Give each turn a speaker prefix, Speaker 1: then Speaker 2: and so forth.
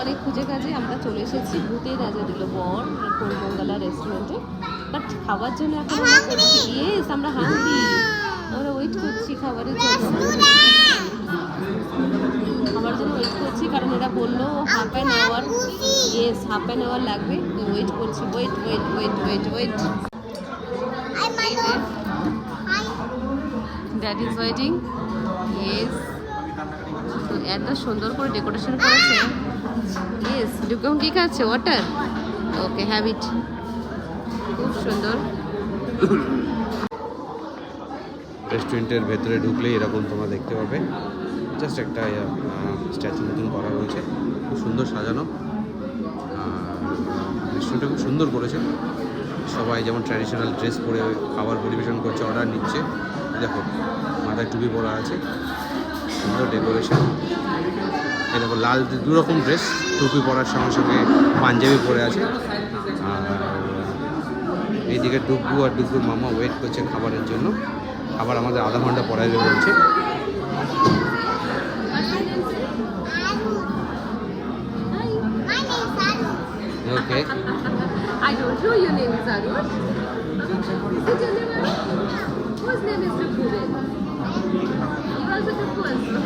Speaker 1: অনেক খুঁজে কাজে আমরা চলে এসেছি ভূতের রাজা দিল বর কোরমঙ্গলা রেস্টুরেন্টে। বাট খাওয়ার জন্য এখন আমরা করছি ইয়েস আমরা হাঙ্গরি, আমরা ওয়েট করছি খাবারের জন্য, খাবার জন্য ওয়েট করছি কারণ এরা বললো half an hour, yes half an hour লাগবে, তো ওয়েট করছি, wait wait wait wait wait. That is waiting, yes. তো এত সুন্দর করে ডেকোরেশন করেছে, ইয়েস। ডুকম কি খাচ্ছে? ওয়াটার, ওকে হ্যাভ ইট, খুব সুন্দর।
Speaker 2: রেস্টুরেন্টের ভেতরে ঢুকলেই এরকম তোমরা দেখতে পাবে, জাস্ট একটা স্ট্যাচু মতন করা রয়েছে, খুব সুন্দর সাজানো। রেস্টুরেন্টটা খুব সুন্দর করেছে, সবাই যেমন ট্র্যাডিশনাল ড্রেস পরে খাবার পরিবেশন করছে, অর্ডার নিচ্ছে। দেখো মাথায় টুপি পরা আছে, সুন্দর ডেকোরেশন। এই দেখো লাল দুরকম ড্রেস, টুপি পরার সঙ্গে সঙ্গে পাঞ্জাবি পরে আছে। আর এইদিকে ডুগু আর ডুগুর মামা ওয়েট করছে খাবারের জন্য, খাবার আমাদের আধা ঘন্টা পরে আসবে বলছে। ওকে,
Speaker 1: I don't know your name is Arush. Is it your name? Whose name is Rupu then? You also Rupu also.